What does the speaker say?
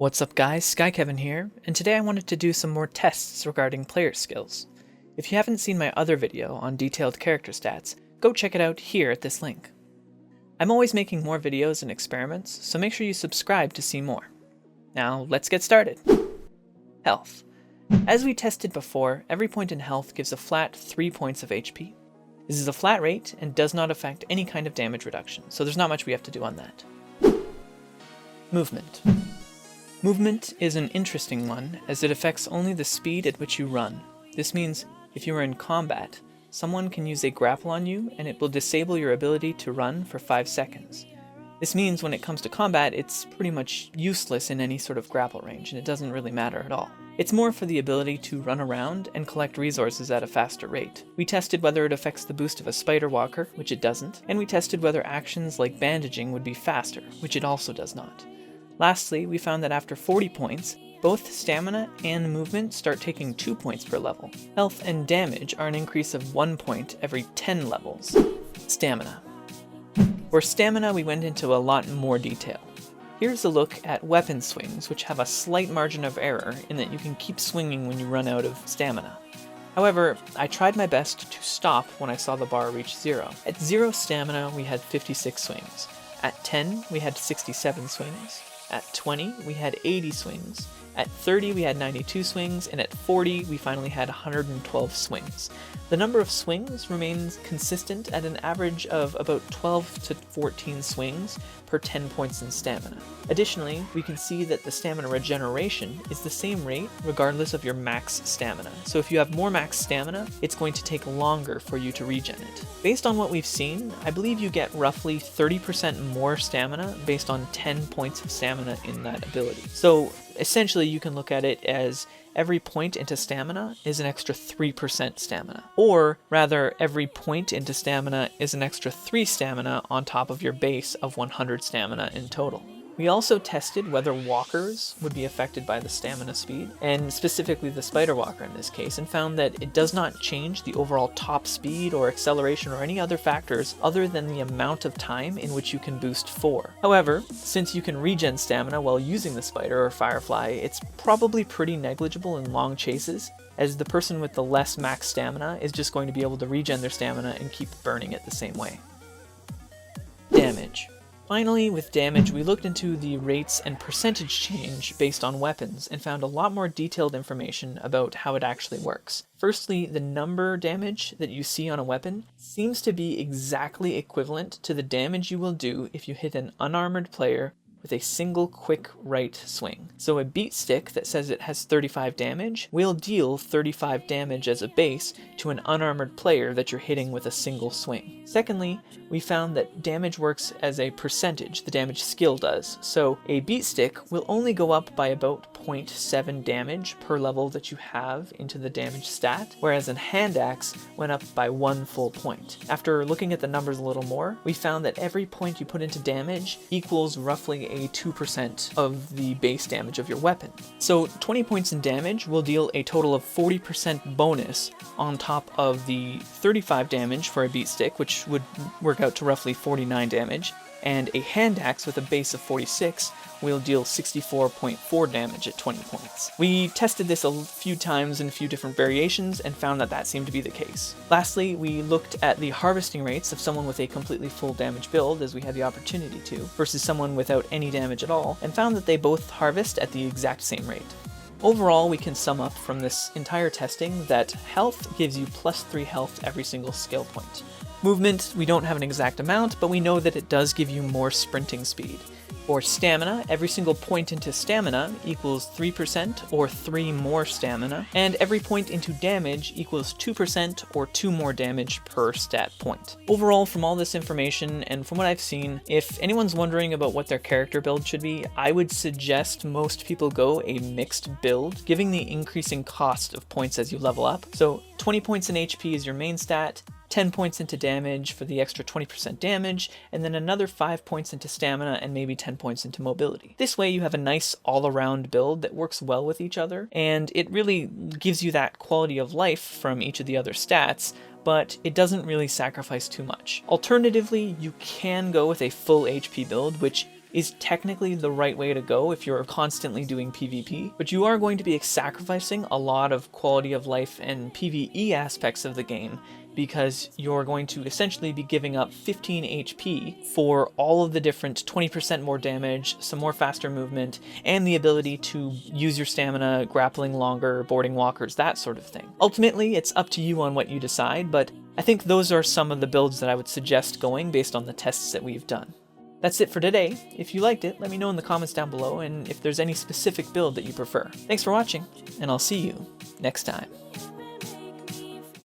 What's up guys, SkyKevin here, and today I wanted to do some more tests regarding player skills. If you haven't seen my other video on detailed character stats, go check it out here at this link. I'm always making more videos and experiments, so make sure you subscribe to see more. Now let's get started. Health. As we tested before, every point in health gives a flat 3 points of HP. This is a flat rate and does not affect any kind of damage reduction, so there's not much we have to do on that. Movement. Movement is an interesting one, as it affects only the speed at which you run. This means, if you are in combat, someone can use a grapple on you and it will disable your ability to run for 5 seconds. This means when it comes to combat, it's pretty much useless in any sort of grapple range, and it doesn't really matter at all. It's more for the ability to run around and collect resources at a faster rate. We tested whether it affects the boost of a spider walker, which it doesn't, and we tested whether actions like bandaging would be faster, which it also does not. Lastly, we found that after 40 points, both stamina and movement start taking 2 points per level. Health and damage are an increase of 1 point every 10 levels. Stamina. For stamina, we went into a lot more detail. Here's a look at weapon swings, which have a slight margin of error in that you can keep swinging when you run out of stamina. However, I tried my best to stop when I saw the bar reach 0. At 0 stamina, we had 56 swings. At 10, we had 67 swings. At 20, we had 80 swings. At 30, we had 92 swings, and at 40, we finally had 112 swings. The number of swings remains consistent at an average of about 12 to 14 swings per 10 points in stamina. Additionally, we can see that the stamina regeneration is the same rate regardless of your max stamina. So if you have more max stamina, it's going to take longer for you to regen it. Based on what we've seen, I believe you get roughly 30% more stamina based on 10 points of stamina in that ability. So essentially, you can look at it as every point into stamina is an extra 3% stamina. Or rather, every point into stamina is an extra 3 stamina on top of your base of 100 stamina in total. We also tested whether walkers would be affected by the stamina speed, and specifically the spider walker in this case, and found that it does not change the overall top speed or acceleration or any other factors other than the amount of time in which you can boost for. However, since you can regen stamina while using the spider or firefly, it's probably pretty negligible in long chases, as the person with the less max stamina is just going to be able to regen their stamina and keep burning it the same way. Damage. Finally, with damage, we looked into the rates and percentage change based on weapons and found a lot more detailed information about how it actually works. Firstly, the number damage that you see on a weapon seems to be exactly equivalent to the damage you will do if you hit an unarmored player with a single quick right swing. So a beat stick that says it has 35 damage will deal 35 damage as a base to an unarmored player that you're hitting with a single swing. Secondly, we found that damage works as a percentage, the damage skill does. So a beat stick will only go up by about 0.7 damage per level that you have into the damage stat, whereas a hand axe went up by 1 full point. After looking at the numbers a little more, we found that every point you put into damage equals roughly a 2% of the base damage of your weapon. So 20 points in damage will deal a total of 40% bonus on top of the 35 damage for a beat stick, which would work out to roughly 49 damage, and a hand axe with a base of 46 will deal 64.4 damage at 20 points. We tested this a few times in a few different variations and found that that seemed to be the case. Lastly, we looked at the harvesting rates of someone with a completely full damage build, as we had the opportunity to, versus someone without any damage at all, and found that they both harvest at the exact same rate. Overall, we can sum up from this entire testing that health gives you +3 health every single skill point. Movement, we don't have an exact amount, but we know that it does give you more sprinting speed. For stamina, every single point into stamina equals 3% or 3 more stamina, and every point into damage equals 2% or 2 more damage per stat point. Overall, from all this information and from what I've seen, if anyone's wondering about what their character build should be, I would suggest most people go a mixed build, giving the increasing cost of points as you level up. So 20 points in HP is your main stat, 10 points into damage for the extra 20% damage, and then another 5 points into stamina and maybe 10 points into mobility. This way you have a nice all-around build that works well with each other, and it really gives you that quality of life from each of the other stats, but it doesn't really sacrifice too much. Alternatively, you can go with a full HP build, which is technically the right way to go if you're constantly doing PvP, but you are going to be sacrificing a lot of quality of life and PvE aspects of the game because you're going to essentially be giving up 15 HP for all of the different 20% more damage, some more faster movement, and the ability to use your stamina, grappling longer, boarding walkers, that sort of thing. Ultimately, it's up to you on what you decide, but I think those are some of the builds that I would suggest going based on the tests that we've done. That's it for today. If you liked it, let me know in the comments down below, and if there's any specific build that you prefer. Thanks for watching, and I'll see you next time.